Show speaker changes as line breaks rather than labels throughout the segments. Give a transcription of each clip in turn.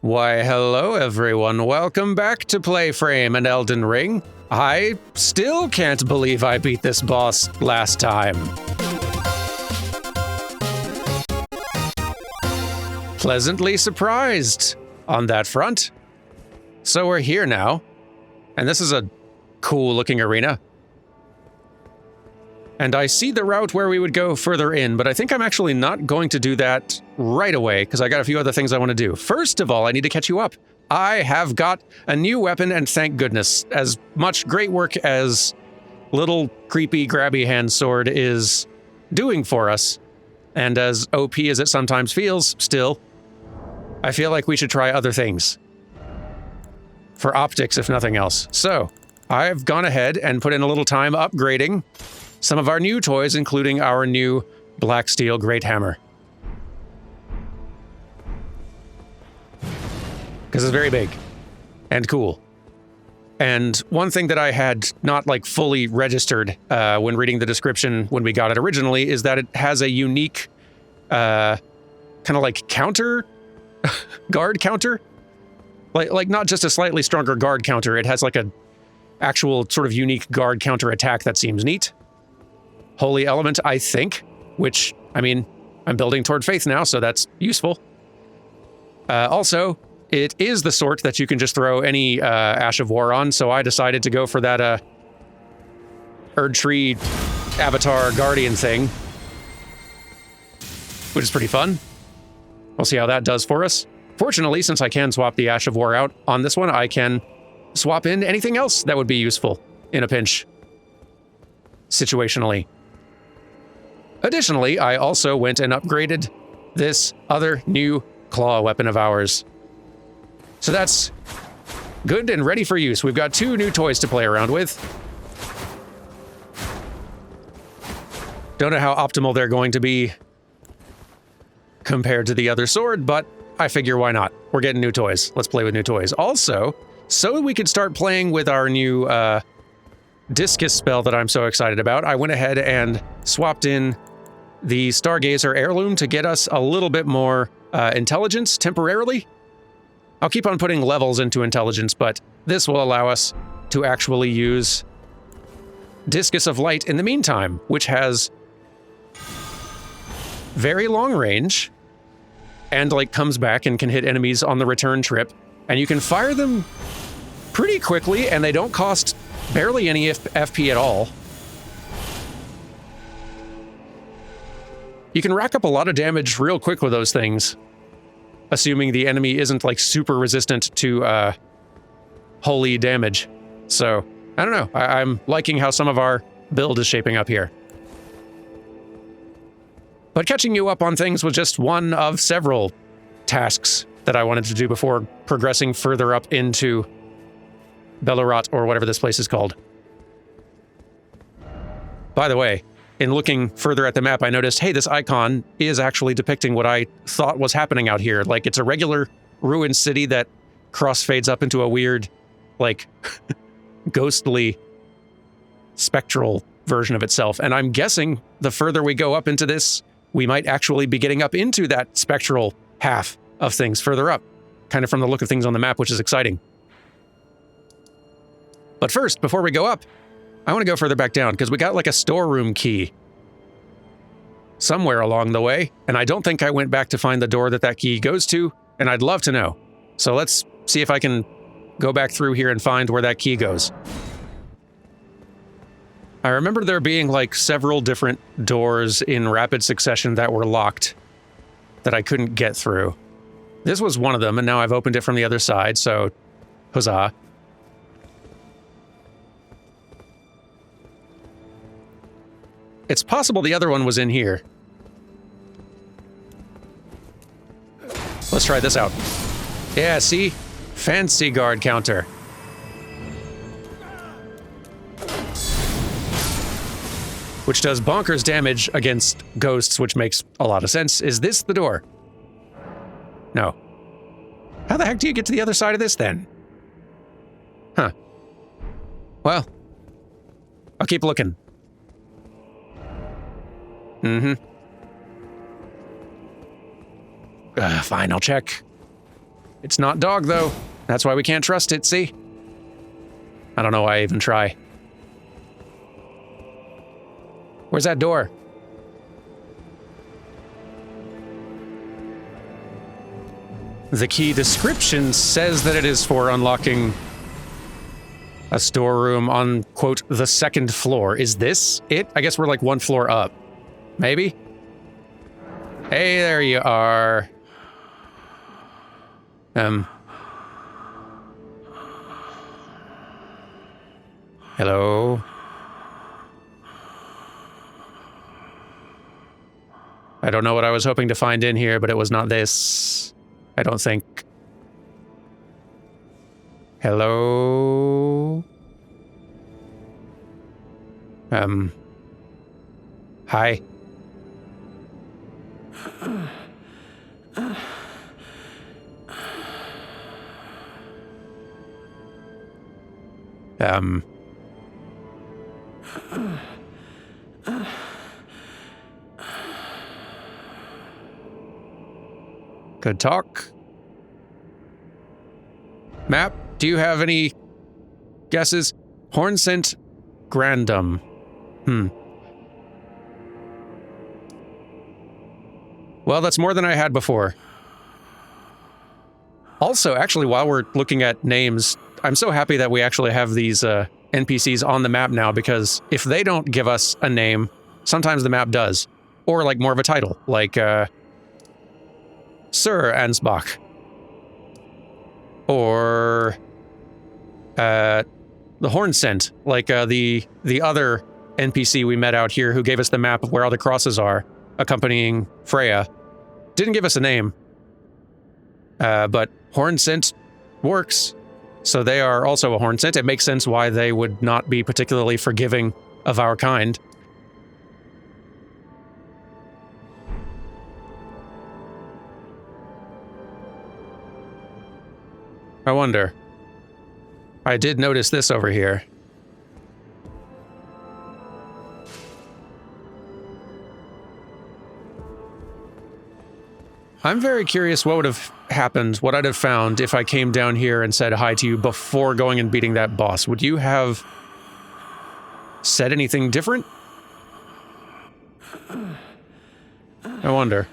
Why, hello everyone, welcome back to PlayFrame and Elden Ring. I still can't believe I beat this boss last time. Pleasantly surprised on that front. So we're here now, and this is a cool looking arena. And I see the route where we would go further in, but I think I'm actually not going to do that right away, because I got a few other things I want to do. First of all, I need to catch you up. I have got a new weapon, and thank goodness. As much great work as little creepy grabby hand sword is doing for us, and as OP as it sometimes feels, still, I feel like we should try other things. For optics, if nothing else. So, I've gone ahead and put in a little time upgrading some of our new toys, including our new black steel great hammer. Because it's very big and cool. And one thing that I had not like fully registered when reading the description when we got it originally is that it has a unique kind of like counter, guard counter. Like not just a slightly stronger guard counter, it has like a actual sort of unique guard counter attack that seems neat. Holy element, I think, which, I mean, I'm building toward faith now, so that's useful. Also, it is the sort that you can just throw any Ash of War on, so I decided to go for that Erdtree Avatar Guardian thing, which is pretty fun. We'll see how that does for us. Fortunately, since I can swap the Ash of War out on this one, I can swap in anything else that would be useful in a pinch, situationally. Additionally, I also went and upgraded this other new claw weapon of ours. So that's good and ready for use. We've got two new toys to play around with. Don't know how optimal they're going to be compared to the other sword, but I figure why not? We're getting new toys. Let's play with new toys. Also, so we could start playing with our new discus spell that I'm so excited about, I went ahead and swapped in the Stargazer heirloom to get us a little bit more intelligence temporarily. I'll keep on putting levels into intelligence, but this will allow us to actually use Discus of Light in the meantime, which has very long range and like comes back and can hit enemies on the return trip, and you can fire them pretty quickly and they don't cost barely any FP at all. You can rack up a lot of damage real quick with those things, assuming the enemy isn't like super resistant to holy damage. So, I don't know. I'm liking how some of our build is shaping up here. But catching you up on things was just one of several tasks that I wanted to do before progressing further up into Belurat, or whatever this place is called. By the way, in looking further at the map, I noticed, hey, this icon is actually depicting what I thought was happening out here. Like, it's a regular ruined city that crossfades up into a weird, like, ghostly, spectral version of itself. And I'm guessing the further we go up into this, we might actually be getting up into that spectral half of things further up, kind of from the look of things on the map, which is exciting. But first, before we go up, I want to go further back down, because we got like a storeroom key somewhere along the way, and I don't think I went back to find the door that key goes to, and I'd love to know. So let's see if I can go back through here and find where that key goes. I remember there being like several different doors in rapid succession that were locked that I couldn't get through. This was one of them, and now I've opened it from the other side, so huzzah. It's possible the other one was in here. Let's try this out. Yeah, see? Fancy guard counter. Which does bonkers damage against ghosts, which makes a lot of sense. Is this the door? No. How the heck do you get to the other side of this, then? Huh. Well, I'll keep looking. Fine, I'll check. It's not dog, though. That's why we can't trust it, see? I don't know why I even try. Where's that door? The key description says that it is for unlocking a storeroom on, quote, the second floor. Is this it? I guess we're like one floor up. Maybe? Hey, there you are. Hello? I don't know what I was hoping to find in here, but it was not this. I don't think. Hello? Hi. Good talk. Map, do you have any guesses? Hornsent Grandum. Well, that's more than I had before. Also, actually, while we're looking at names, I'm so happy that we actually have these NPCs on the map now, because if they don't give us a name, sometimes the map does. Or like more of a title, like Sir Ansbach. Or the Hornsent, like the other NPC we met out here who gave us the map of where all the crosses are, accompanying Freya. Didn't give us a name, but Hornsent works. So they are also a Hornsent. It makes sense why they would not be particularly forgiving of our kind. I wonder. I did notice this over here. I'm very curious what would have happened, what I'd have found if I came down here and said hi to you before going and beating that boss. Would you have said anything different? I wonder.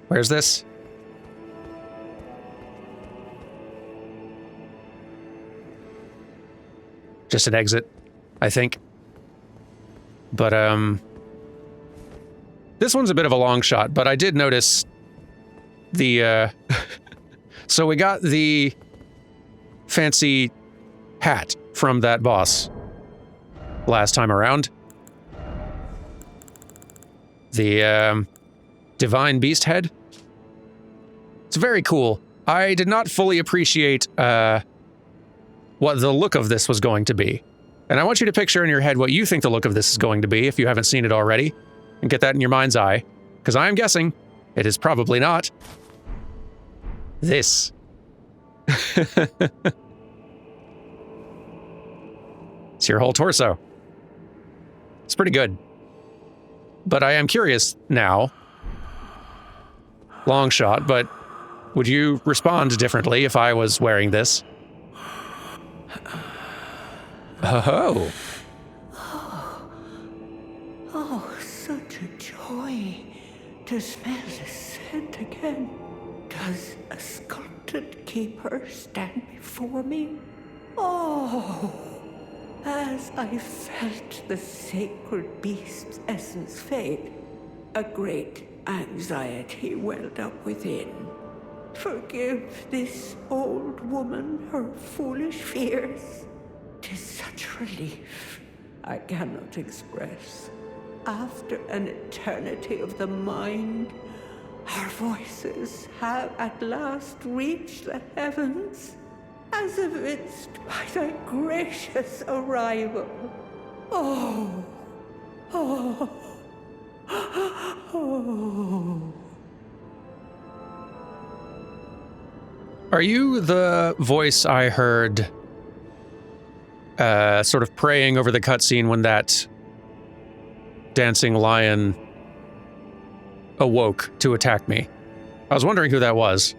Where's this? Just an exit, I think. But, this one's a bit of a long shot, but I did notice the, so we got the fancy hat from that boss last time around. The, Divine Beast Head. It's very cool. I did not fully appreciate what the look of this was going to be. And I want you to picture in your head what you think the look of this is going to be if you haven't seen it already, and get that in your mind's eye, because I am guessing it is probably not this. It's your whole torso. It's pretty good. But I am curious now. Long shot, but would you respond differently if I was wearing this? Oh.
Oh, such a joy to smell the scent again. Does a sculpted keeper stand before me? Oh, as I felt the sacred beast's essence fade, a great anxiety welled up within. Forgive this old woman her foolish fears. 'Tis such relief I cannot express. After an eternity of the mind, our voices have at last reached the heavens, as evinced by thy gracious arrival. Oh, oh. Oh.
Are you the voice I heard sort of praying over the cutscene when that dancing lion awoke to attack me? I was wondering who that was.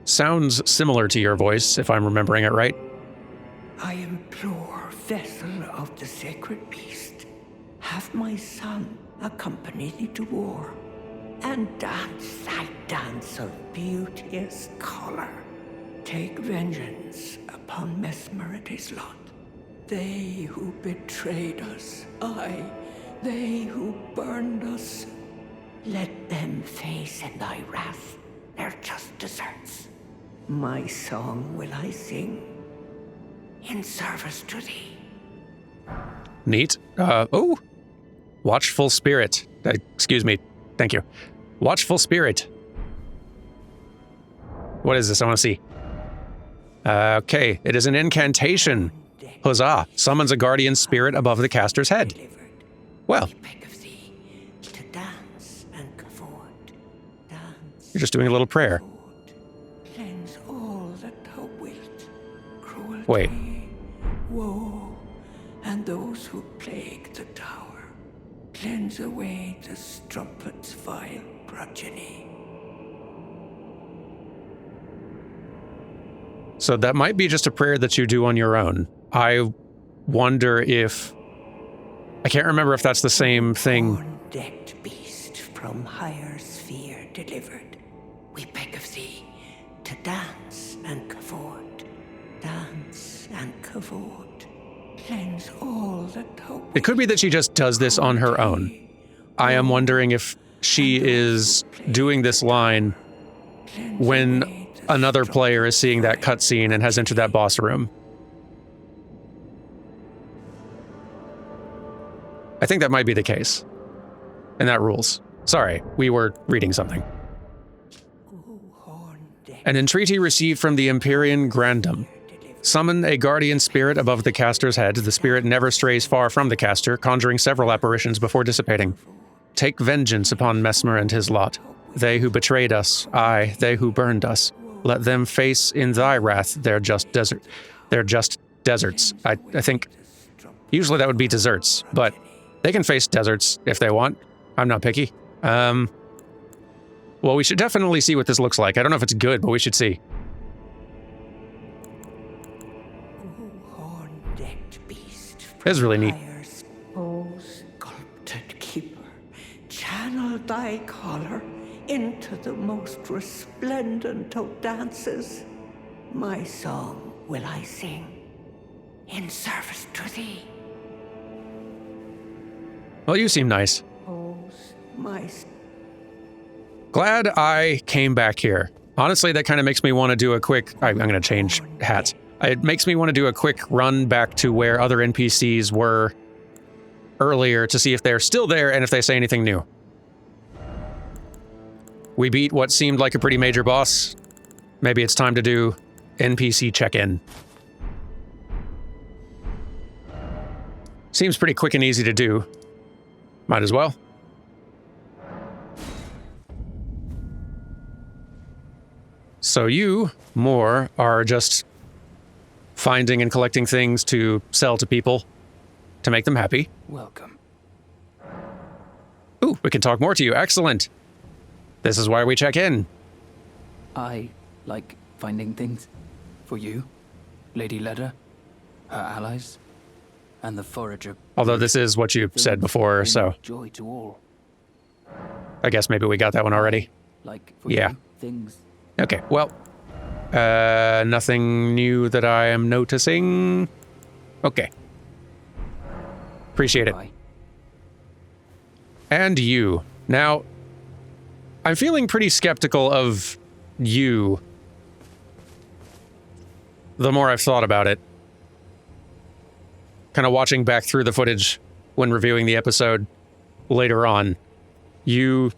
Sounds similar to your voice, if I'm remembering it right.
I implore, vessel of the sacred beast, have my son accompany thee to war, and dance thy dance of beauteous color. Take vengeance upon Mesmer and his lot. They who betrayed us, aye, they who burned us. Let them face in thy wrath their just deserts. My song will I sing in service to thee.
Neat. Oh! Watchful Spirit. Excuse me. Thank you. Watchful Spirit. What is this? I want to see. Okay, it is an incantation. Huzzah! Summons a guardian spirit above the caster's head. Well, you're just doing a little prayer. Wait.
Woe, and those who plague the tower. Cleanse away the strumpet's vile progeny.
So that might be just a prayer that you do on your own. I wonder if... I can't remember if that's the same thing.
Horn-decked beast from higher sphere delivered, we beg of thee to dance and cavort. Dance and cavort. Cleanse all that thou...
It could be that she just does this on her own. I am wondering if she is doing this line when another player is seeing that cutscene and has entered that boss room. I think that might be the case. And that rules. Sorry, we were reading something. An entreaty received from the Empyrean Grandum. Summon a guardian spirit above the caster's head. The spirit never strays far from the caster, conjuring several apparitions before dissipating. Take vengeance upon Mesmer and his lot. They who betrayed us, aye, they who burned us. Let them face in thy wrath their just deserts. I think usually that would be deserts, but they can face deserts if they want. I'm not picky. Well, we should definitely see what this looks like. I don't know if it's good, but we should see. This is really neat.
O sculpted keeper, channel thy color into the most resplendent of dances. My song will I sing in service to thee.
Well, you seem nice.
My...
Glad I came back here. Honestly, that kind of makes me want to do a quick... I'm going to change hats. It makes me want to do a quick run back to where other NPCs were earlier to see if they're still there and if they say anything new. We beat what seemed like a pretty major boss. Maybe it's time to do NPC check-in. Seems pretty quick and easy to do. Might as well. So you, more, are just finding and collecting things to sell to people to make them happy.
Welcome.
Ooh, we can talk more to you. Excellent. This is why we check in.
I like finding things for you, Lady Leda, her allies, and the forager.
Although this is what you said before, so
Joy to all.
I guess maybe we got that one already.
Like for
Yeah.
you, things.
Okay, well, nothing new that I am noticing. Okay. Appreciate it.
Bye.
And you. Now, I'm feeling pretty skeptical of you the more I've thought about it. Kind of watching back through the footage when reviewing the episode later on. You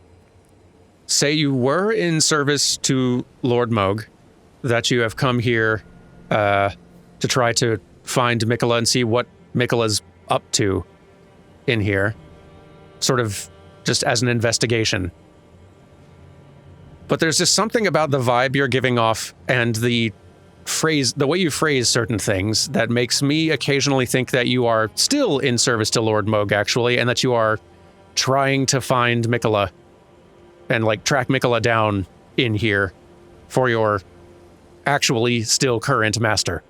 say you were in service to Lord Moog, that you have come here to try to find Mikola and see what Mikola's up to in here. sort of just as an investigation. But there's just something about the vibe you're giving off and the way you phrase certain things that makes me occasionally think that you are still in service to Lord Moog, actually, and that you are trying to find Mikola and, like, track Mikola down in here for your actually still current master.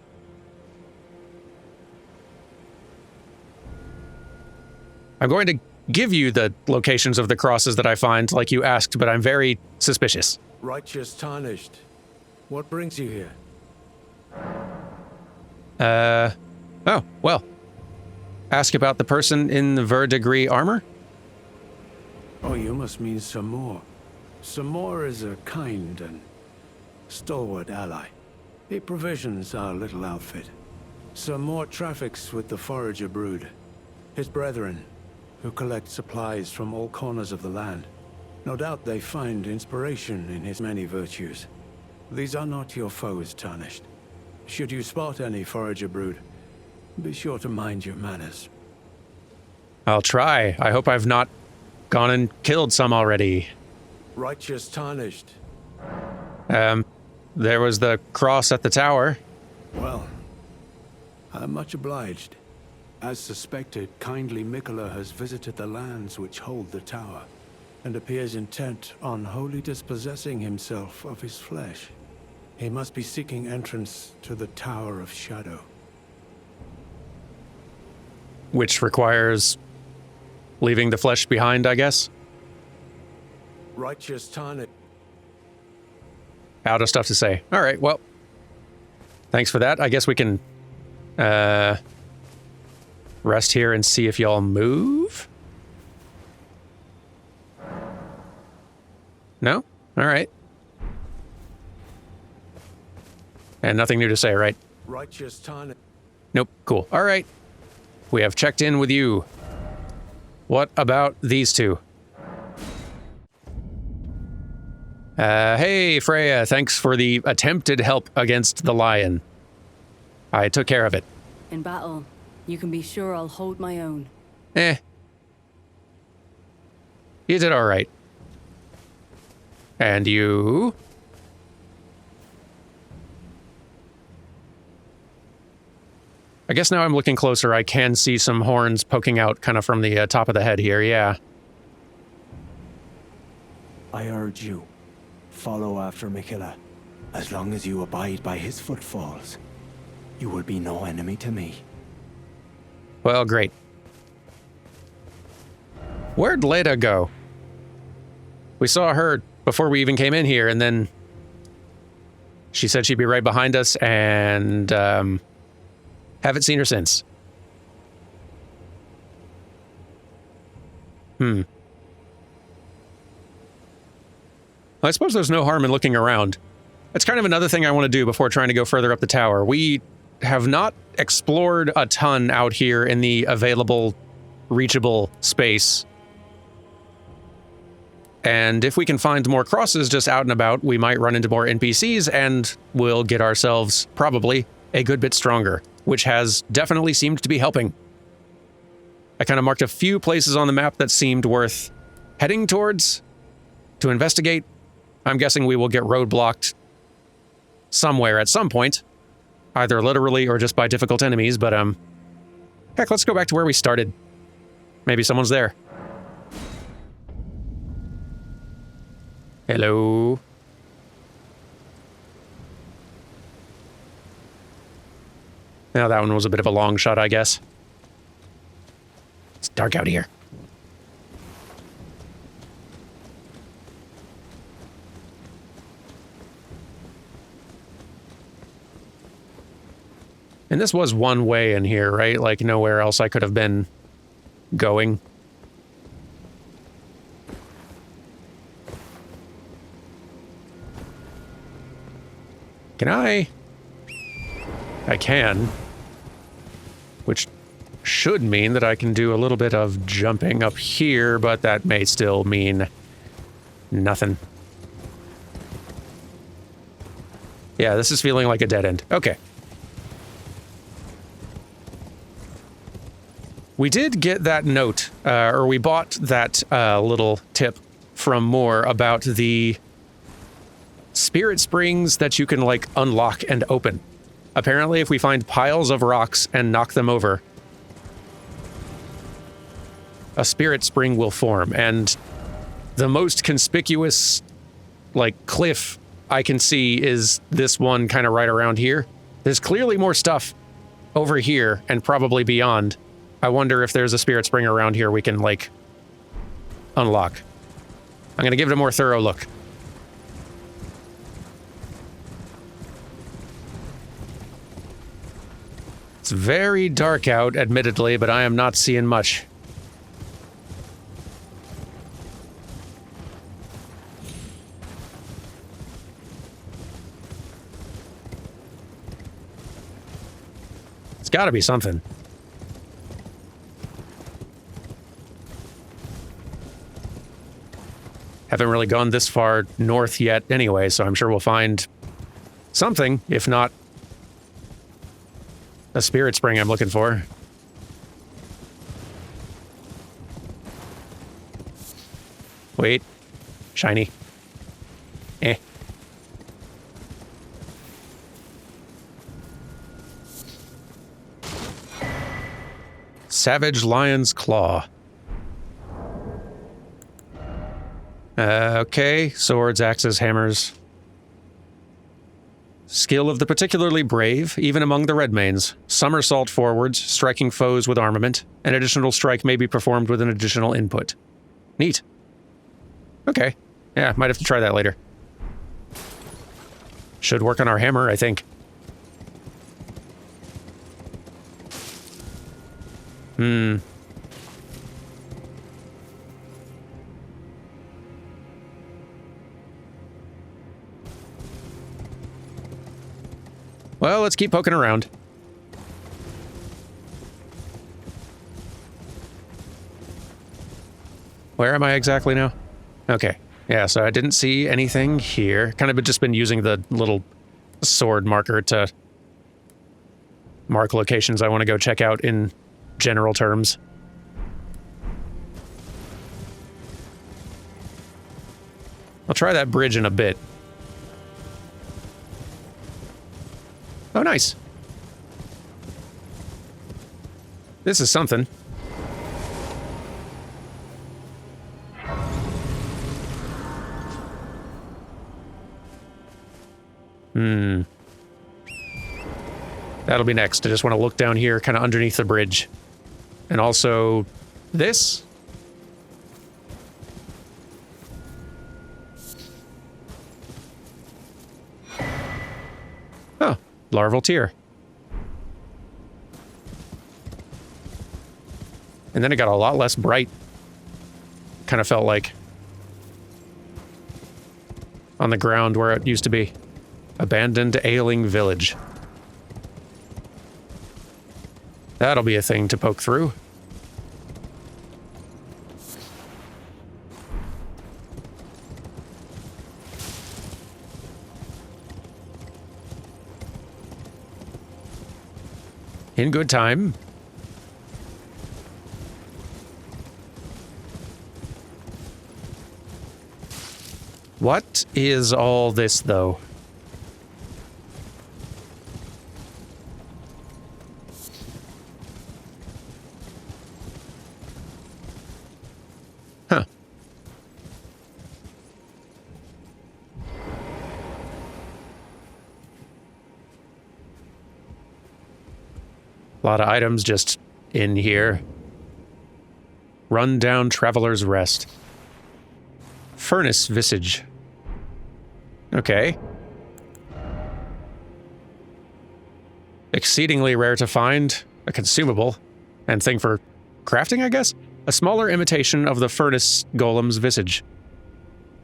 I'm going to give you the locations of the crosses that I find, like you asked, but I'm very suspicious.
Righteous Tarnished. What brings you here?
Oh, well. Ask about the person in the verdigris armor?
Oh, you must mean Samor. Samor is a kind and stalwart ally. He provisions our little outfit. Samor traffics with the Forager brood, his brethren, who collect supplies from all corners of the land. No doubt they find inspiration in his many virtues. These are not your foes, Tarnished. Should you spot any Forager brood, be sure to mind your manners.
I'll try. I hope I've not gone and killed some already.
Righteous Tarnished.
There was the cross at the tower.
Well, I'm much obliged. As suspected, kindly Mikola has visited the lands which hold the tower, and appears intent on wholly dispossessing himself of his flesh. He must be seeking entrance to the Tower of Shadow.
Which requires leaving the flesh behind, I guess?
Righteous Tarnished.
Out of stuff to say. All right, well, thanks for that. I guess we can rest here and see if y'all move? No? All right. And nothing new to say, right?
Righteous Tarnished.
Nope. Cool. All right. We have checked in with you. What about these two? Hey, Freya. Thanks for the attempted help against the lion. I took care of it.
In battle, you can be sure I'll hold my own.
You did all right. And you? I guess now I'm looking closer, I can see some horns poking out kind of from the top of the head here, yeah.
I urge you, follow after Mikola. As long as you abide by his footfalls, you will be no enemy to me.
Well, great. Where'd Leda go? We saw her before we even came in here, and then she said she'd be right behind us, and haven't seen her since. I suppose there's no harm in looking around. That's kind of another thing I want to do before trying to go further up the tower. We have not explored a ton out here in the available, reachable space. And if we can find more crosses just out and about, we might run into more NPCs and we'll get ourselves, probably, a good bit stronger, which has definitely seemed to be helping. I kind of marked a few places on the map that seemed worth heading towards to investigate. I'm guessing we will get roadblocked somewhere at some point, either literally or just by difficult enemies, but heck, let's go back to where we started. Maybe someone's there. Hello? Now that one was a bit of a long shot, I guess. It's dark out here. And this was one way in here, right? Like nowhere else I could have been going. Can I? I can. Which should mean that I can do a little bit of jumping up here, but that may still mean nothing. Yeah, this is feeling like a dead end. Okay. We did get that note, or we bought that little tip from Moore about the spirit springs that you can, like, unlock and open. Apparently, if we find piles of rocks and knock them over, a spirit spring will form. And the most conspicuous, like, cliff I can see is this one kind of right around here. There's clearly more stuff over here and probably beyond. I wonder if there's a spirit spring around here we can, like, unlock. I'm gonna give it a more thorough look. It's very dark out, admittedly, but I am not seeing much. It's gotta be something. Haven't really gone this far north yet anyway, so I'm sure we'll find something, if not a spirit spring I'm looking for. Wait. Shiny. Eh. Savage Lion's Claw. Okay. Swords, axes, hammers. Skill of the particularly brave, even among the Redmanes. Somersault forwards, striking foes with armament. An additional strike may be performed with an additional input. Neat. Okay. Yeah, might have to try that later. Should work on our hammer, I think. Well, let's keep poking around. Where am I exactly now? Okay. Yeah, so I didn't see anything here. Kind of just been using the little sword marker to mark locations I want to go check out in general terms. I'll try that bridge in a bit. Oh, nice. This is something. That'll be next. I just want to look down here, kind of underneath the bridge. And also, this? Oh, larval tear. And then it got a lot less bright. Kind of felt like. On the ground where it used to be. Abandoned ailing village. That'll be a thing to poke through. In good time. What is all this, though? Huh. A lot of items just in here. Run-down Traveler's Rest. Furnace Visage. Okay. Exceedingly rare to find. A consumable. And thing for crafting, I guess? A smaller imitation of the furnace golem's visage.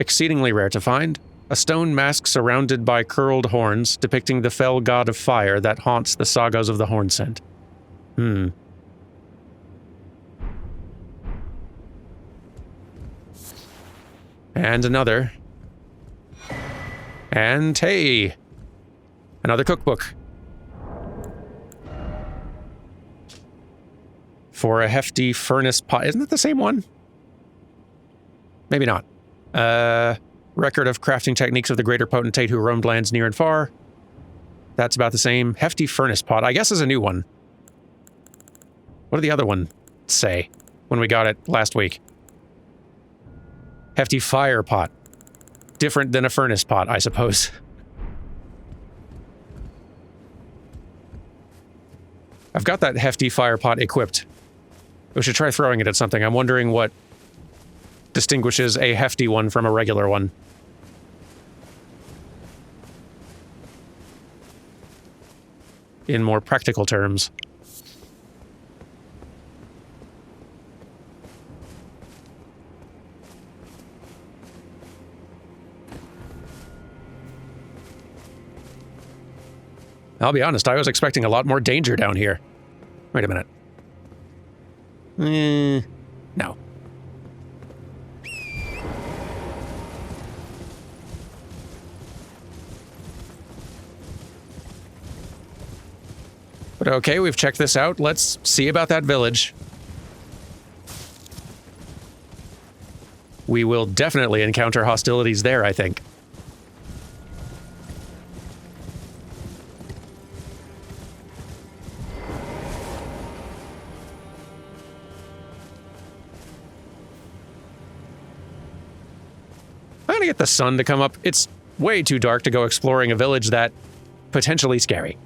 Exceedingly rare to find. A stone mask surrounded by curled horns, depicting the fell god of fire that haunts the sagas of the Hornsent. And another. And hey! Another cookbook. for a hefty furnace pot. Isn't that the same one? Maybe not. Record of crafting techniques of the greater potentate who roamed lands near and far. That's about the same. Hefty furnace pot, I guess, is a new one. What did the other one say when we got it last week? Hefty fire pot. Different than a furnace pot, I suppose. I've got that hefty fire pot equipped. We should try throwing it at something. I'm wondering what distinguishes a hefty one from a regular one. In more practical terms. I'll be honest, I was expecting a lot more danger down here. Wait a minute. No. But okay, we've checked this out. Let's see about that village. We will definitely encounter hostilities there, I think. I'm gonna get the sun to come up. It's way too dark to go exploring a village that potentially scary.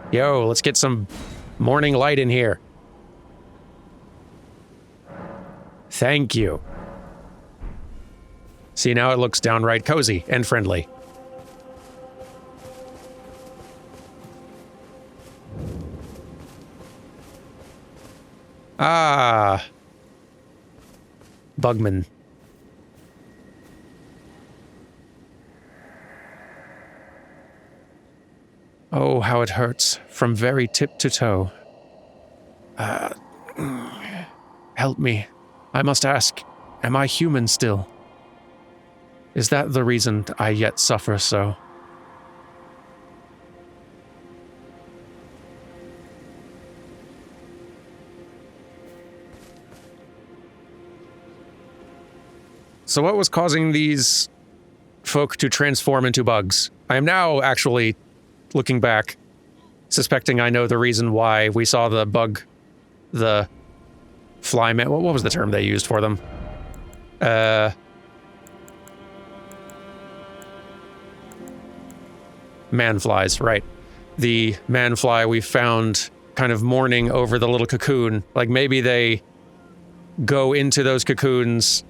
Yo, let's get some morning light in here. Thank you. See, now it looks downright cozy and friendly. Ah. Bugman. Oh, how it hurts, from very tip to toe. Help me. I must ask, am I human still? Is that the reason I yet suffer so? So what was causing these folk to transform into bugs? I am now actually, looking back, suspecting I know the reason why we saw the bug, the fly man. What was the term they used for them? Man-flies, right. The man-fly we found kind of mourning over the little cocoon. Like maybe they go into those cocoons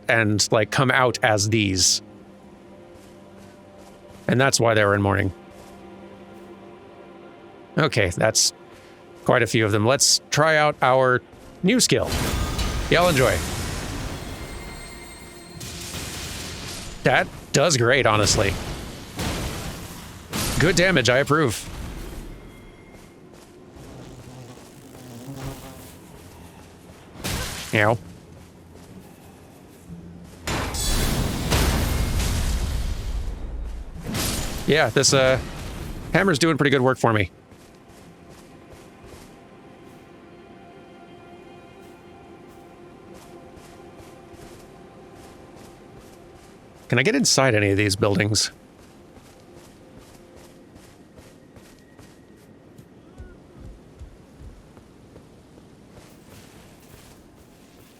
and like come out as these. And that's why they were in mourning. Okay, that's quite a few of them. Let's try out our new skill. Y'all enjoy. That does great, honestly. Good damage, I approve. Ow. Yeah, this hammer's doing pretty good work for me. Can I get inside any of these buildings?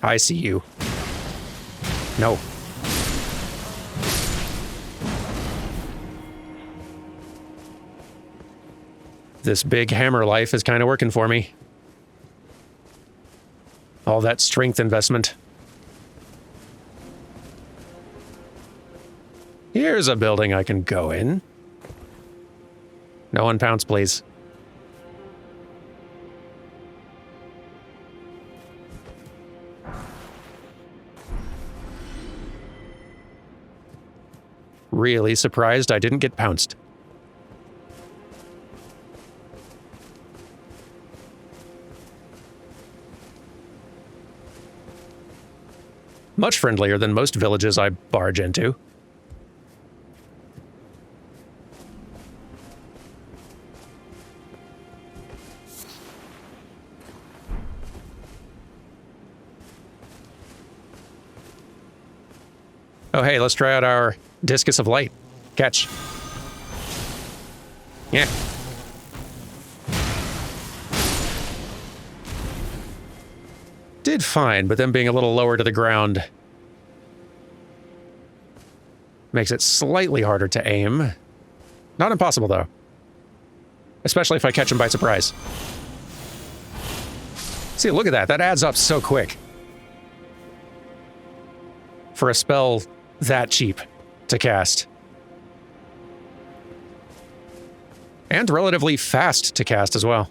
I see you. No. This big hammer life is kind of working for me. All that strength investment. Here's a building I can go in. No one pounce, please. Really surprised I didn't get pounced. Much friendlier than most villages I barge into. Oh, hey, let's try out our Discus of Light. Catch. Yeah. Did fine, but them being a little lower to the ground makes it slightly harder to aim. Not impossible, though. Especially if I catch him by surprise. See, look at that. That adds up so quick. For a spell that cheap to cast. And relatively fast to cast as well.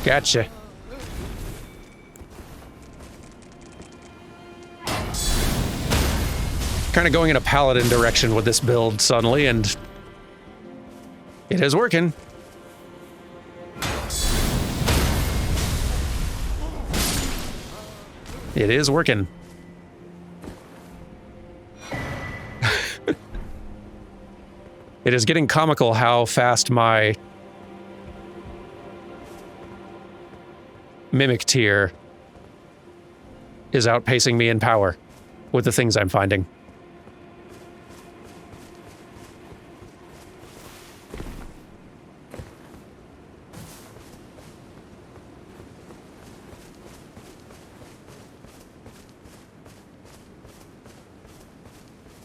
Gotcha. Kind of going in a paladin direction with this build suddenly, and it is working. It is working. It is getting comical how fast my Mimic tier is outpacing me in power with the things I'm finding.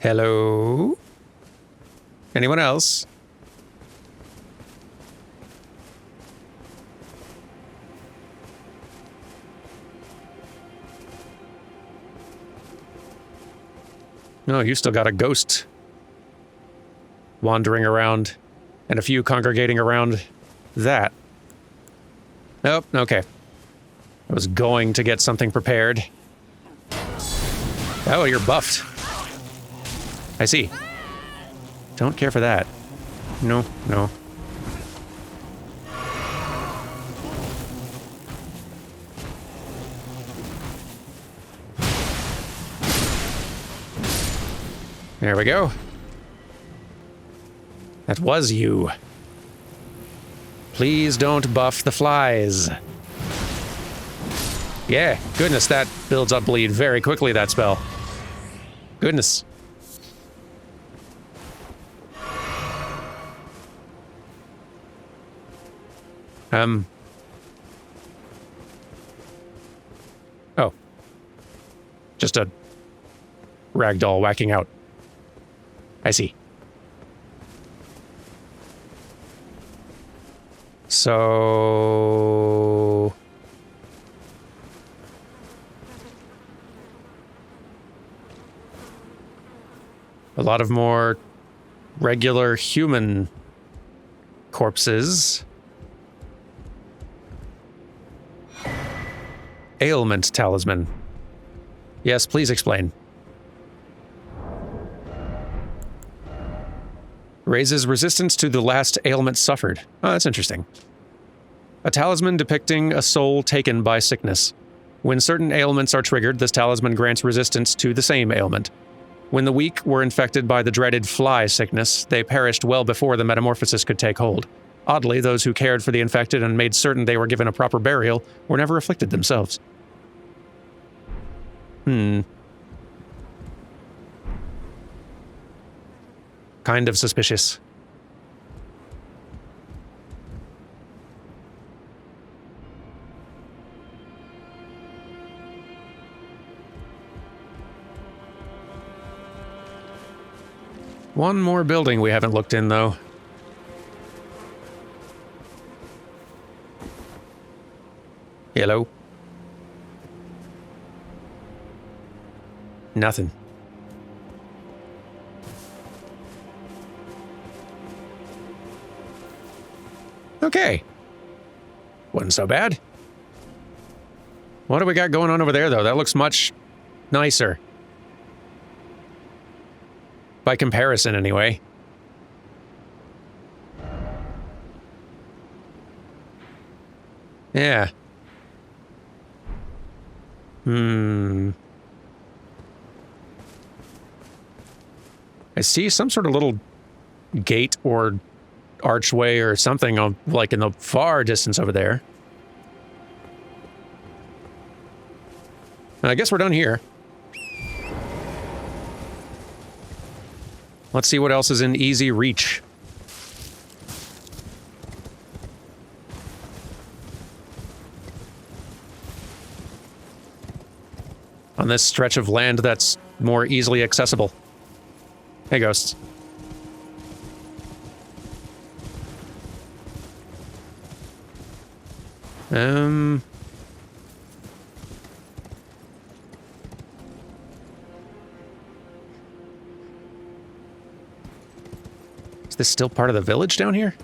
Hello? Anyone else? No, you still got a ghost wandering around and a few congregating around that. Oh, okay. I was going to get something prepared. Oh, you're buffed. I see. Don't care for that. No, no. There we go. That was you. Please don't buff the flies. Yeah, goodness, that builds up bleed very quickly, that spell. Goodness. Oh. Just a ragdoll whacking out. I see. So... a lot of more regular human corpses. Ailment talisman. Yes, please explain. Raises resistance to the last ailment suffered. Oh, that's interesting. A talisman depicting a soul taken by sickness. When certain ailments are triggered, this talisman grants resistance to the same ailment. When the weak were infected by the dreaded fly sickness, they perished well before the metamorphosis could take hold. Oddly, those who cared for the infected and made certain they were given a proper burial were never afflicted themselves. Kind of suspicious. One more building we haven't looked in, though. Hello? Nothing. Okay. Wasn't so bad. What do we got going on over there, though? That looks much nicer. By comparison, anyway. Yeah. I see some sort of little gate or archway or something, like in the far distance over there. And I guess we're done here. Let's see what else is in easy reach. On this stretch of land that's more easily accessible. Hey, ghosts. Is this still part of the village down here?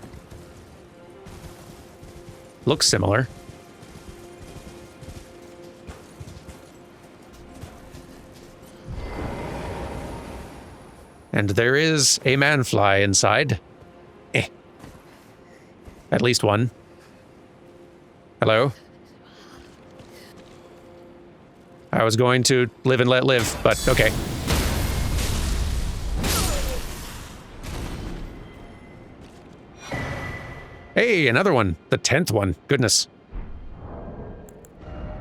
Looks similar. And there is a man-fly inside. At least one. Hello? I was going to live and let live, but okay. Hey, another one. The 10th one. Goodness.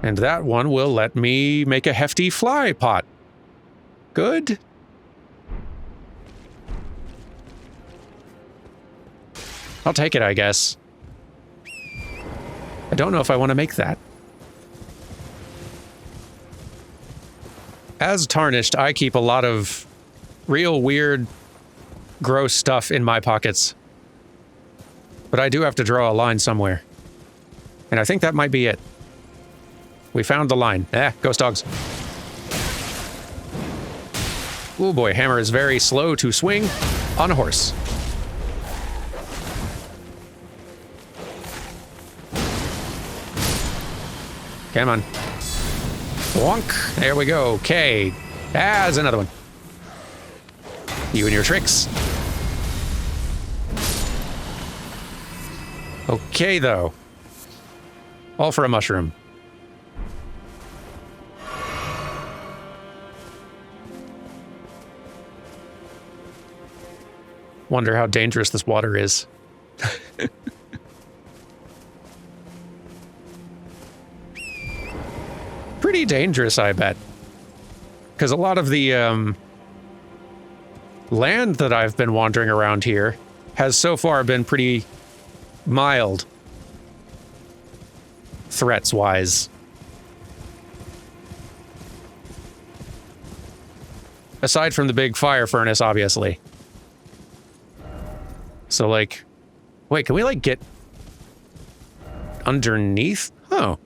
And that one will let me make a hefty fly pot. Good. I'll take it, I guess. I don't know if I want to make that. As Tarnished, I keep a lot of real weird, gross stuff in my pockets. But I do have to draw a line somewhere. And I think that might be it. We found the line. Ghost dogs. Oh boy, Hammer is very slow to swing on a horse. Come on. Wonk. There we go. Okay. There's another one. You and your tricks. Okay, though. All for a mushroom. Wonder how dangerous this water is. Pretty dangerous, I bet. Because a lot of the land that I've been wandering around here has so far been pretty mild, threats-wise. Aside from the big fire furnace, obviously. So, like... Wait, can we, like, get underneath? Oh.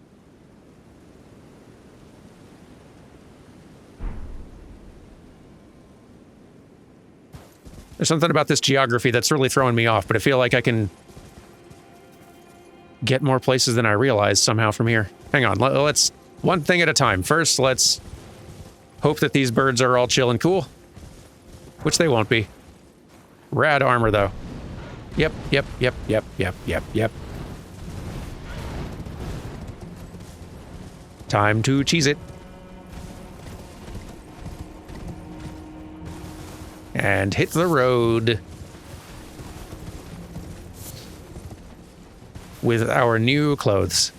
There's something about this geography that's really throwing me off, but I feel like I can get more places than I realized somehow from here. Hang on, let's... One thing at a time. First, let's hope that these birds are all chill and cool. Which they won't be. Rad armor, though. Yep. Time to cheese it. And hit the road with our new clothes.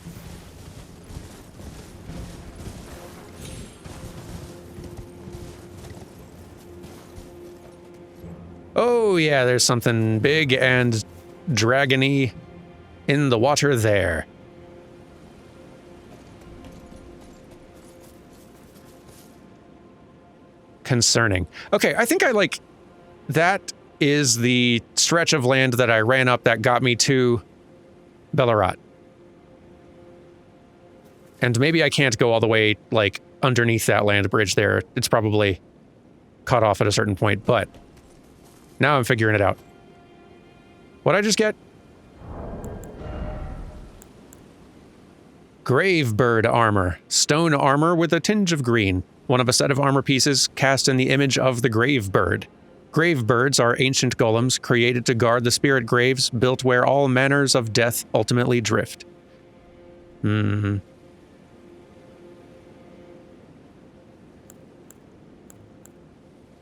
Oh yeah, there's something big and dragony in the water there. Concerning. Okay, I think I like... That is the stretch of land that I ran up that got me to Belurat. And maybe I can't go all the way, like, underneath that land bridge there. It's probably cut off at a certain point, but now I'm figuring it out. What'd I just get? Gravebird armor. Stone armor with a tinge of green. One of a set of armor pieces cast in the image of the Gravebird. Gravebirds are ancient golems created to guard the spirit graves built where all manners of death ultimately drift. There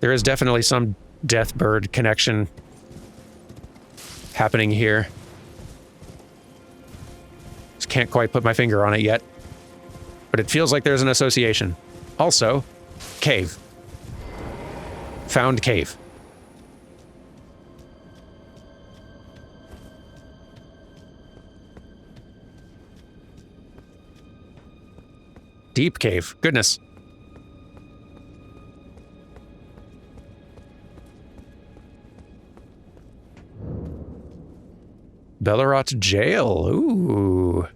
is definitely some Deathbird connection happening here. Just can't quite put my finger on it yet. But it feels like there's an association. Also, cave. Found cave. Deep cave. Goodness. Belurat jail. Ooh.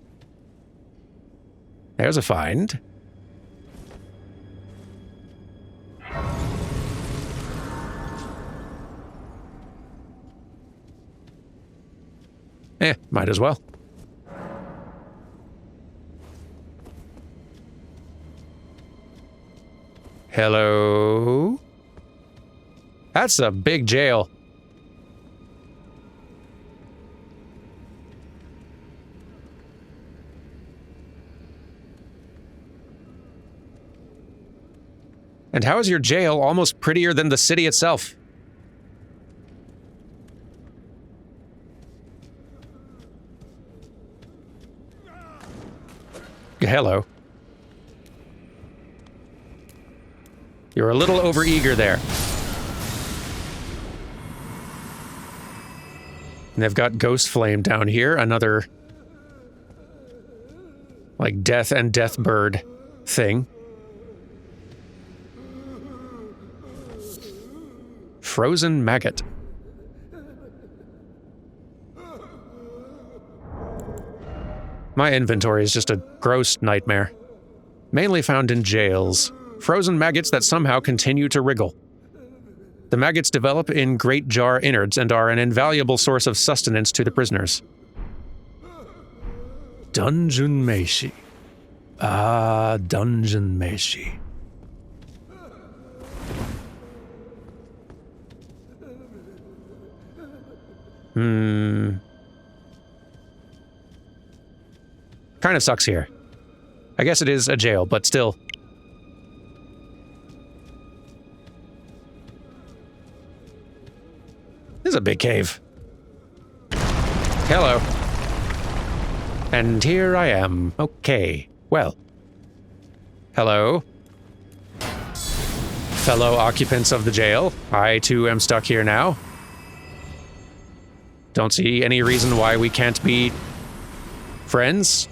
There's a find. Might as well. Hello? That's a big jail. And how is your jail almost prettier than the city itself? Hello. You're a little overeager there. And they've got Ghost Flame down here, another like death and death bird thing. Frozen maggot. My inventory is just a gross nightmare. Mainly found in jails. Frozen maggots that somehow continue to wriggle. The maggots develop in great jar innards and are an invaluable source of sustenance to the prisoners. Dungeon Meshi. Ah, Dungeon Meshi. Kind of sucks here. I guess it is a jail, but still. This is a big cave. Hello. And here I am. Okay. Well. Hello. Fellow occupants of the jail. I too am stuck here now. Don't see any reason why we can't be friends.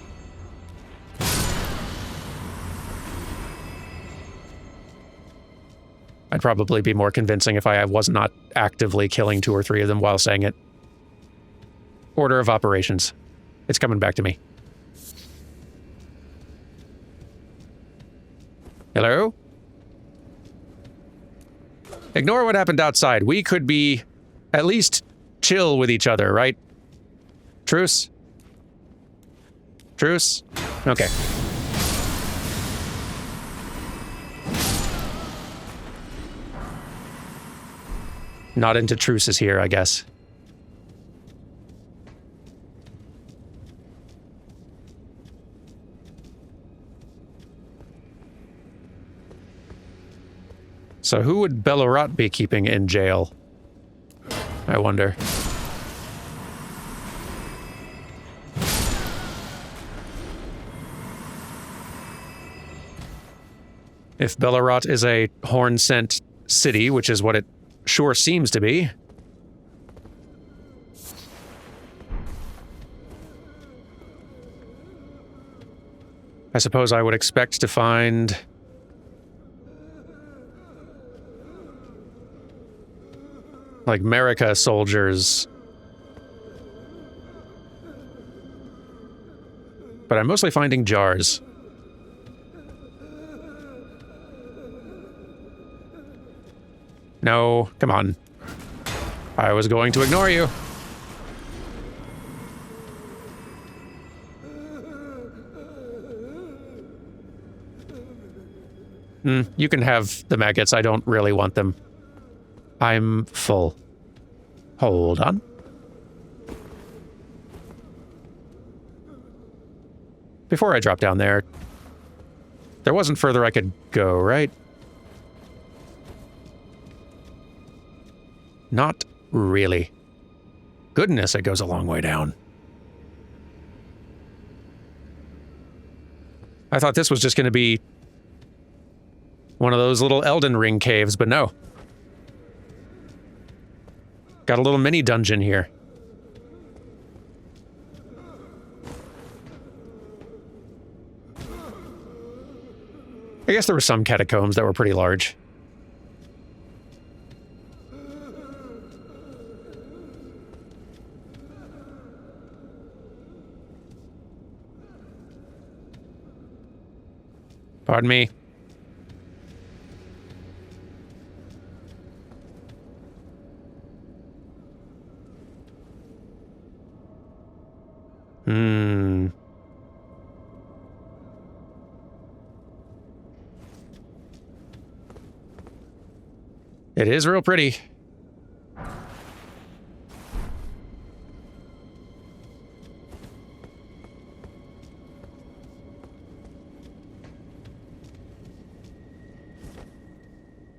I'd probably be more convincing if I was not actively killing 2 or 3 of them while saying it. Order of operations. It's coming back to me. Hello? Ignore what happened outside. We could be at least chill with each other, right? Truce? Truce? Okay. Not into truces here, I guess. So who would Belurat be keeping in jail? I wonder. If Belurat is a horn-sent city, which is what it sure seems to be. I suppose I would expect to find like America soldiers. But I'm mostly finding jars. No, come on. I was going to ignore you. You can have the maggots. I don't really want them. I'm full. Hold on. Before I drop down there, there wasn't further I could go, right? Not really. Goodness, it goes a long way down. I thought this was just going to be one of those little Elden Ring caves, but no. Got a little mini dungeon here. I guess there were some catacombs that were pretty large. Pardon me. It is real pretty.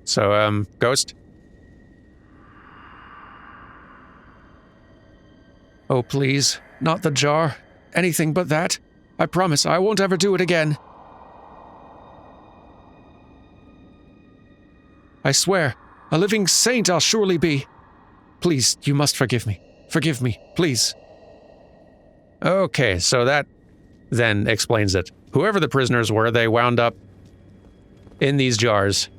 So, Ghost? Oh, please. Not the jar. Anything but that. I promise I won't ever do it again. I swear, a living saint I'll surely be. Please, you must forgive me. Forgive me, please. Okay, so that then explains it. Whoever the prisoners were, they wound up in these jars.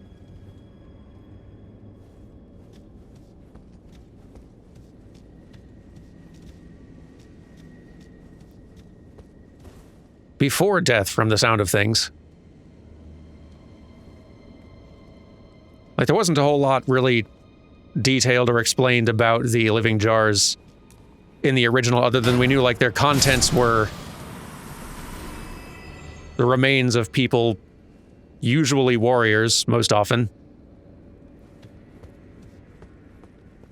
Before death, from the sound of things. Like, there wasn't a whole lot really detailed or explained about the living jars in the original, other than we knew, like, their contents were the remains of people, usually warriors, most often.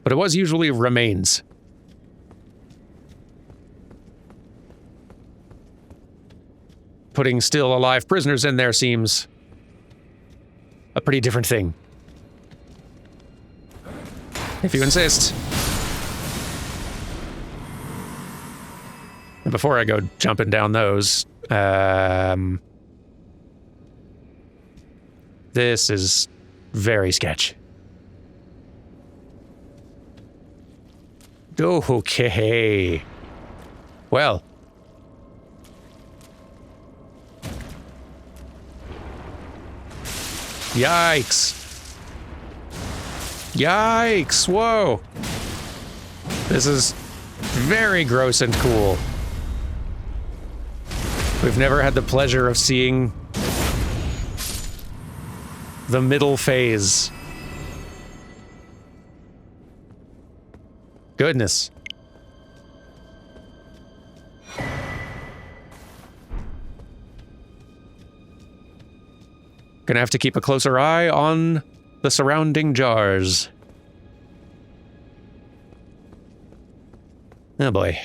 But it was usually remains. Putting still alive prisoners in there seems a pretty different thing. If you insist. And before I go jumping down those, this is very sketch. Okay. Well. Yikes. Yikes, whoa. This is very gross and cool. We've never had the pleasure of seeing the middle phase. Goodness. Gonna have to keep a closer eye on the surrounding jars. Oh boy.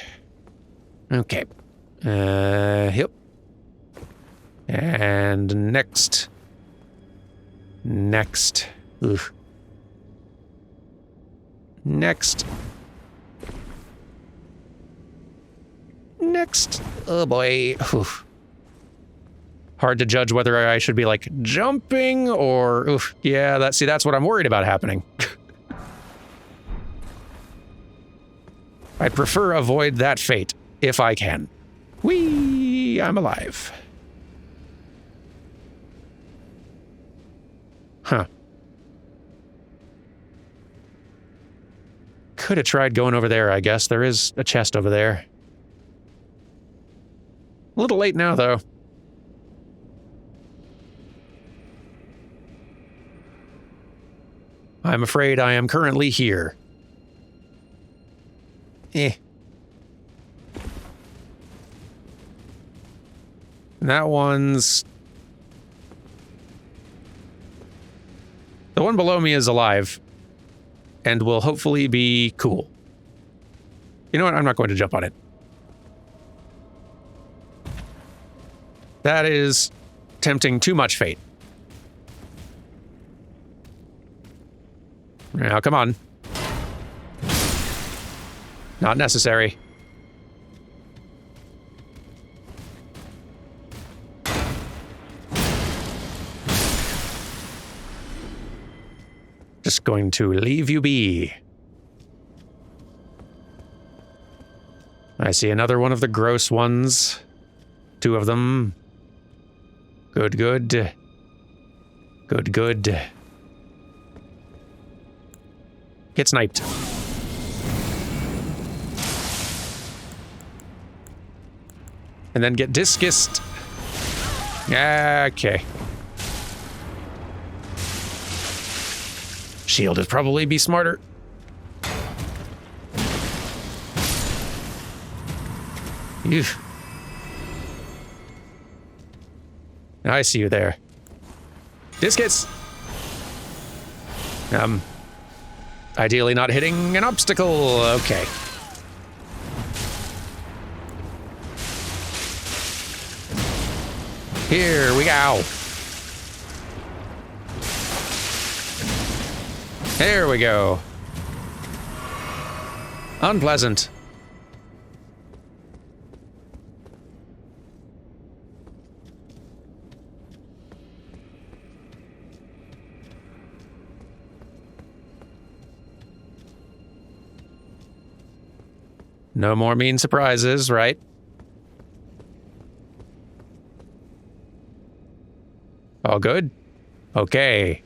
Okay. Yep. And next. Next. Ugh. Next. Next. Oh boy. Oof. Hard to judge whether I should be like jumping or oof. Yeah, that's what I'm worried about happening. I'd prefer avoid that fate if I can. Whee! I'm alive. Huh. Could have tried going over there, I guess. There is a chest over there. A little late now, though. I'm afraid I am currently here. That one's... The one below me is alive. And will hopefully be cool. You know what? I'm not going to jump on it. That is tempting too much fate. Now, come on. Not necessary. Just going to leave you be. I see another one of the gross ones. 2 of them. Good, good. Good, good. Get sniped. And then get discused. Okay. Shield would probably be smarter. Ew. I see you there. Discus! Ideally not hitting an obstacle. Okay. Here we go. There we go. Unpleasant. No more mean surprises, right? All good? Okay.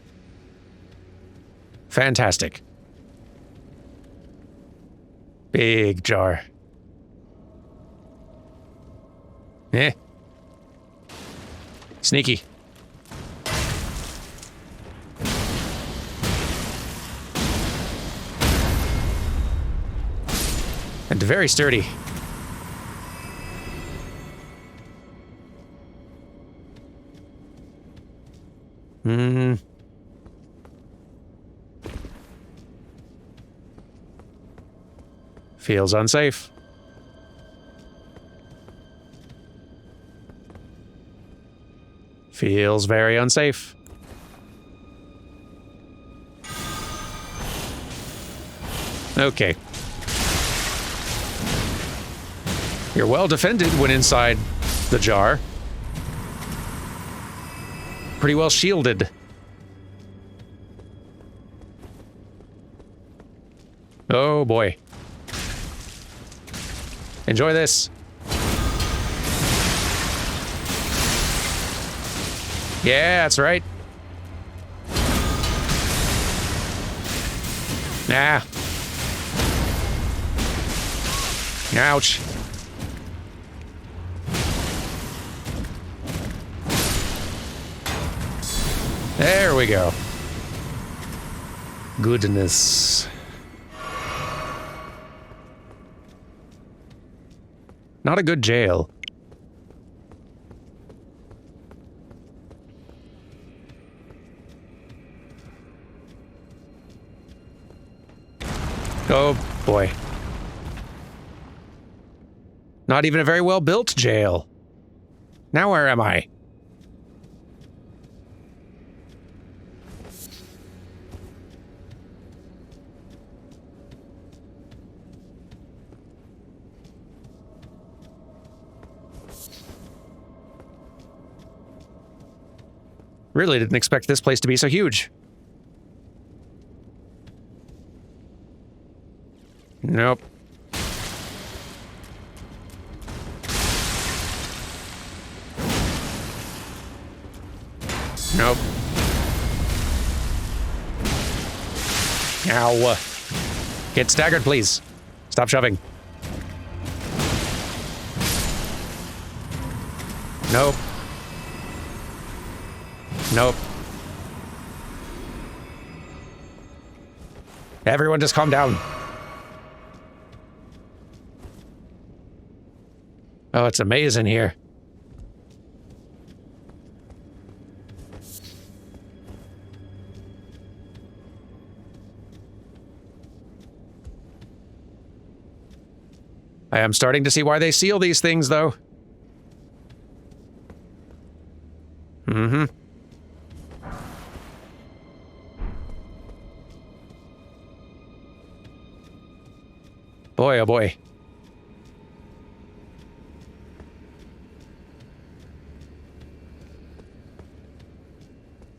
Fantastic. Big jar. Eh. Sneaky. And very sturdy. Feels unsafe. Feels very unsafe. Okay. You're well defended when inside the jar. Pretty well shielded. Oh boy. Enjoy this. Yeah, that's right. Nah. Ouch. There we go. Goodness. Not a good jail. Oh boy. Not even a very well built jail. Now where am I? Really didn't expect this place to be so huge. Nope. Nope. Ow. Get staggered, please. Stop shoving. Nope. Nope. Everyone just calm down. Oh, it's amazing here. I am starting to see why they seal these things, though. Mm-hmm. Boy, oh boy.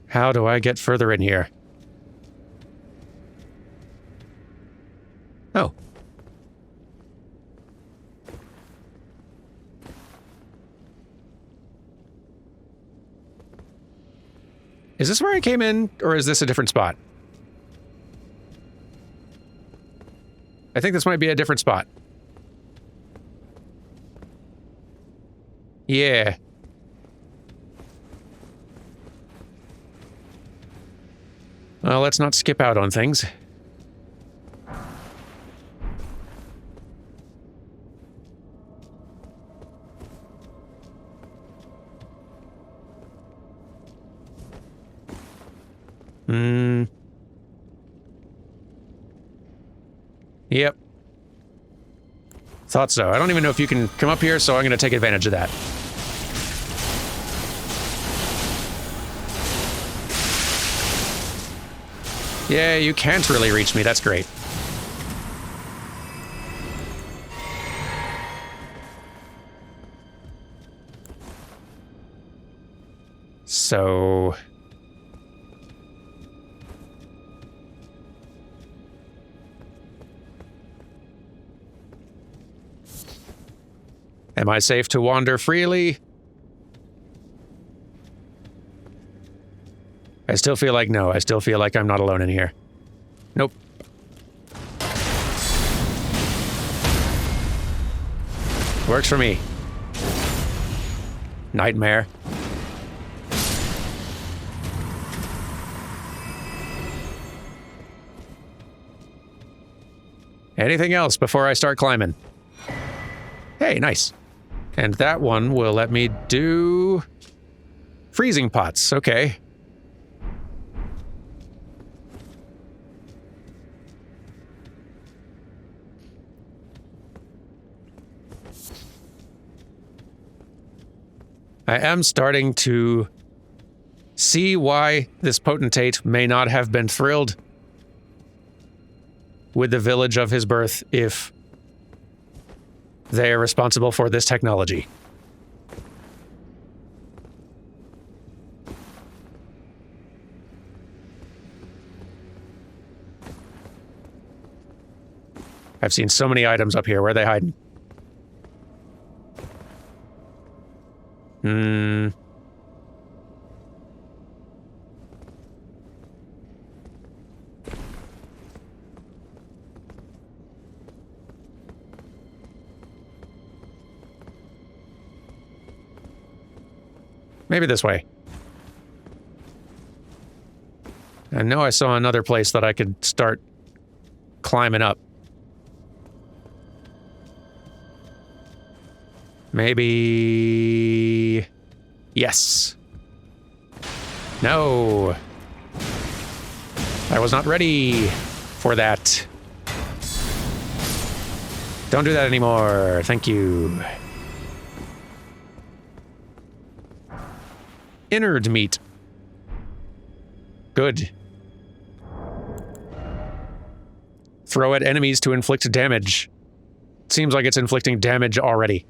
How do I get further in here? Oh. Is this where I came in, or is this a different spot? I think this might be a different spot. Yeah. Well, let's not skip out on things. Yep. Thought so. I don't even know if you can come up here, so I'm going to take advantage of that. Yeah, you can't really reach me. That's great. So... am I safe to wander freely? I still feel like no. I still feel like I'm not alone in here. Nope. Works for me. Nightmare. Anything else before I start climbing? Hey, nice. And that one will let me do... freezing pots. Okay. I am starting to see why this potentate may not have been thrilled with the village of his birth if they are responsible for this technology. I've seen so many items up here. Where are they hiding? Maybe this way. I know I saw another place that I could start climbing up. Maybe... yes. No. I was not ready for that. Don't do that anymore. Thank you. Innard meat. Good. Throw at enemies to inflict damage. Seems like it's inflicting damage already.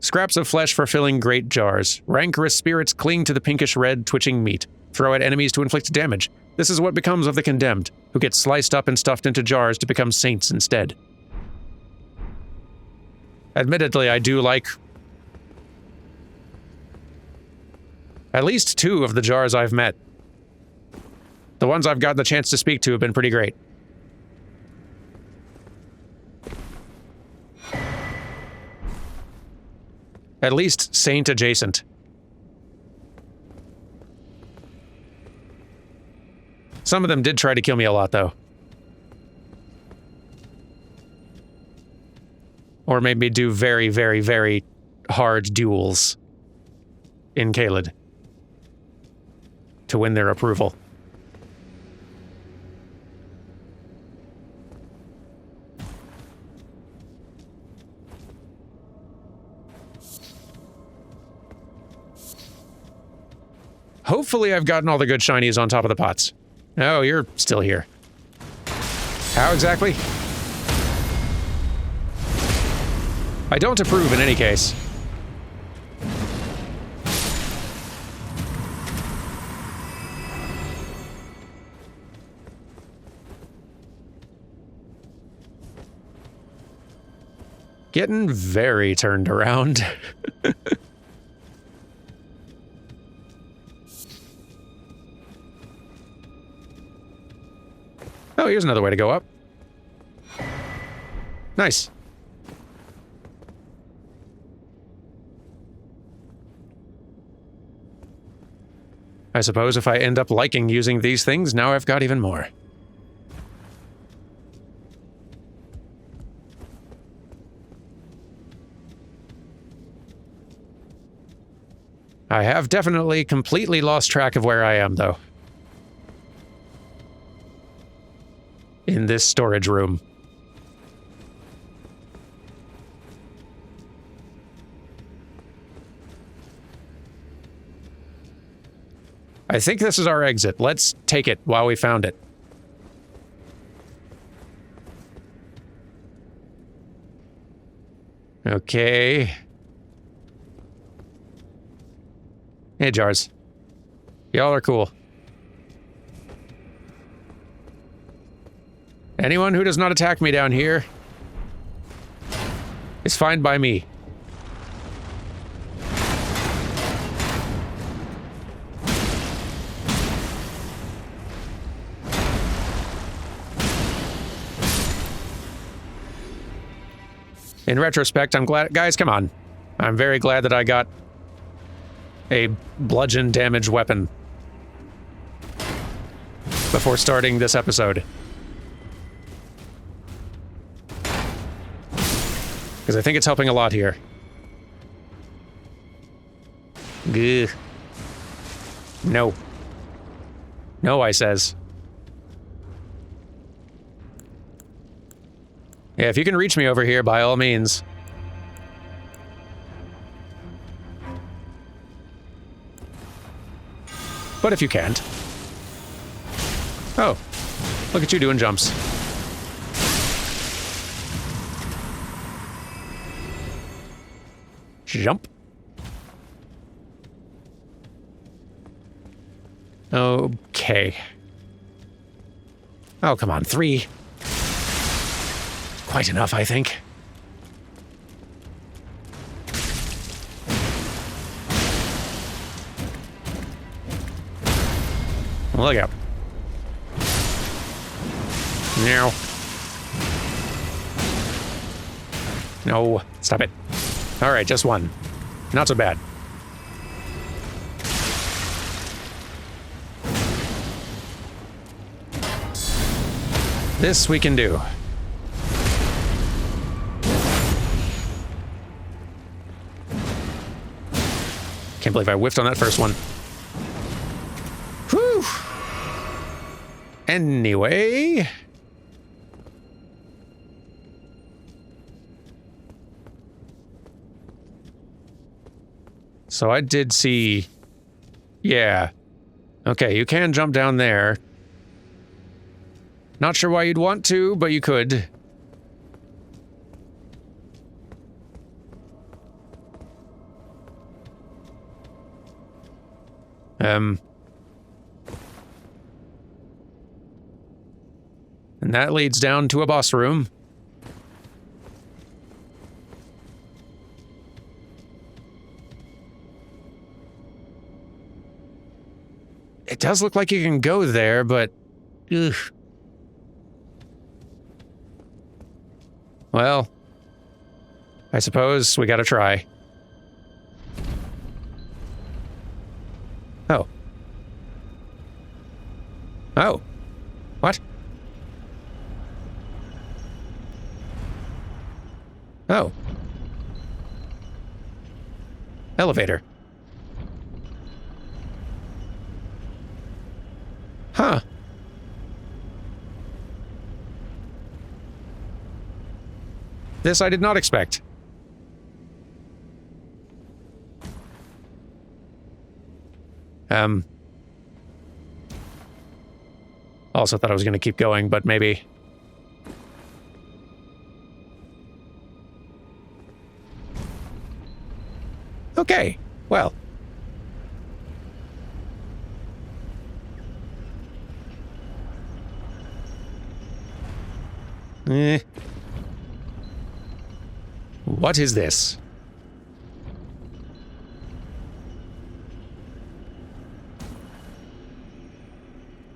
Scraps of flesh for filling great jars. Rancorous spirits cling to the pinkish red, twitching meat. Throw at enemies to inflict damage. This is what becomes of the condemned, who get sliced up and stuffed into jars to become saints instead. Admittedly, I do like at least 2 of the jars I've met. The ones I've gotten the chance to speak to have been pretty great. At least saint adjacent. Some of them did try to kill me a lot, though. Or made me do very, very, very hard duels in Caelid to win their approval. Hopefully I've gotten all the good shinies on top of the pots. Oh, you're still here. How exactly? I don't approve in any case. Getting very turned around. Oh, here's another way to go up. Nice. I suppose if I end up liking using these things, now I've got even more. I have definitely completely lost track of where I am, though. In this storage room. I think this is our exit. Let's take it while we found it. Okay. Hey, Jars. Y'all are cool. Anyone who does not attack me down here is fine by me. In retrospect, I'm glad... Guys, come on. I'm very glad that I got a bludgeon damage weapon before starting this episode. Because I think it's helping a lot here. Gah. No. No, I says. Yeah, if you can reach me over here, by all means. But if you can't... Oh. Look at you doing jumps. Jump. Okay. Oh, come on, 3. Quite enough, I think. Look out. No. No, stop it. All right, just 1. Not so bad. This we can do. Can't believe I whiffed on that first one. Whew. Anyway... So I did see... Yeah. Okay, you can jump down there. Not sure why you'd want to, but you could. And that leads down to a boss room. It does look like you can go there, but... Ugh. Well, I suppose we gotta try. Oh. Oh. What? Oh. Elevator. Huh. This I did not expect. Also thought I was going to keep going, but maybe. Okay, well. What is this?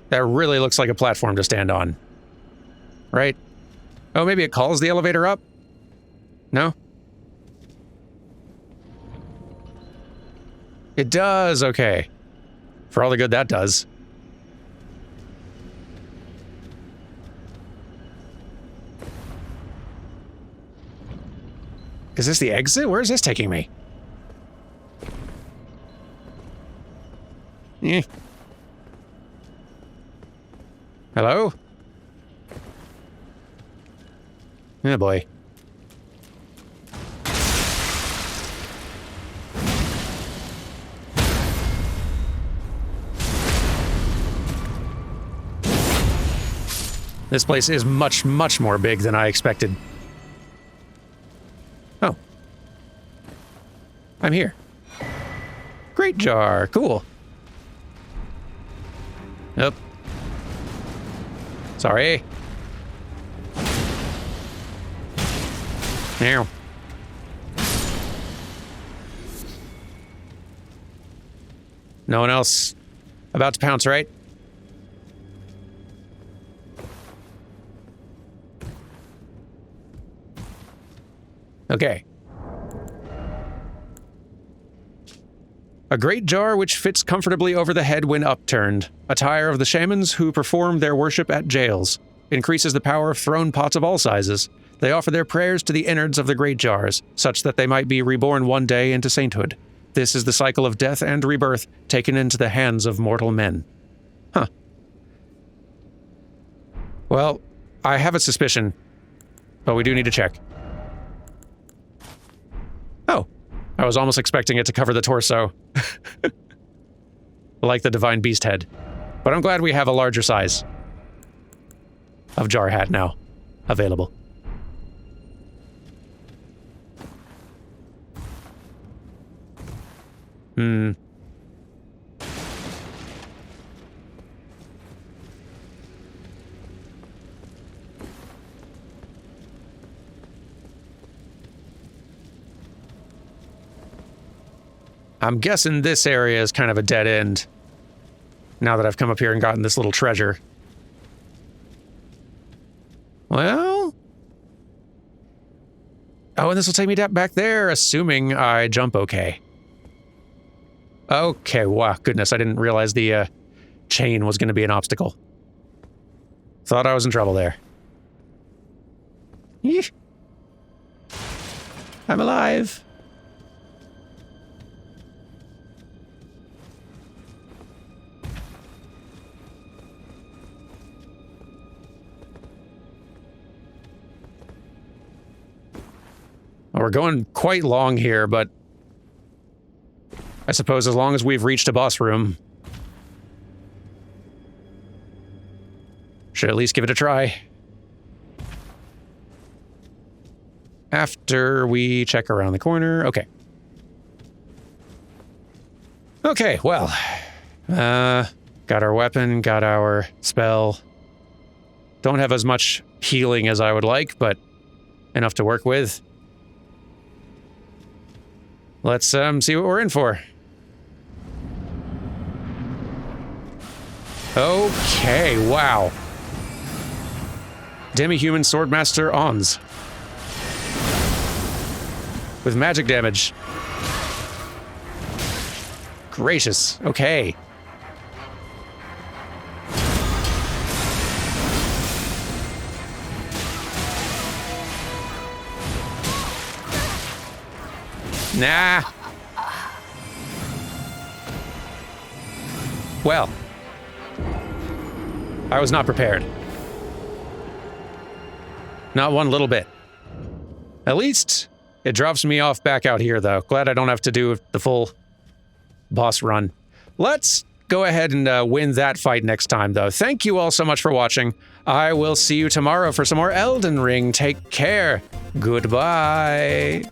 That really looks like a platform to stand on. Right? Oh, maybe it calls the elevator up? No? It does, okay. For all the good that does. Is this the exit? Where is this taking me? Eh. Hello? Oh boy. This place is much, much more big than I expected. Oh. I'm here. Great jar. Cool. Yep. Sorry. Now. No one else about to pounce, right? Okay. A great jar which fits comfortably over the head when upturned. Attire of the shamans who perform their worship at jails. Increases the power of thrown pots of all sizes. They offer their prayers to the innards of the great jars, such that they might be reborn one day into sainthood. This is the cycle of death and rebirth taken into the hands of mortal men. Huh. Well, I have a suspicion, but we do need to check. Oh, I was almost expecting it to cover the torso. Like the Divine Beast head. But I'm glad we have a larger size of jar hat now available. I'm guessing this area is kind of a dead end. Now that I've come up here and gotten this little treasure. Well... Oh, and this will take me back there, assuming I jump okay. Okay, wow, goodness, I didn't realize the chain was going to be an obstacle. Thought I was in trouble there. Yeesh. I'm alive. We're going quite long here, but I suppose as long as we've reached a boss room, should at least give it a try. After we check around the corner. Okay. Okay, well. Got our weapon, got our spell. Don't have as much healing as I would like, but enough to work with. Let's see what we're in for. Okay, wow. Demi-human Swordmaster Ons. With magic damage. Gracious, okay. Nah. Well. I was not prepared. Not one little bit. At least, it drops me off back out here, though. Glad I don't have to do the full boss run. Let's go ahead and win that fight next time, though. Thank you all so much for watching. I will see you tomorrow for some more Elden Ring. Take care. Goodbye.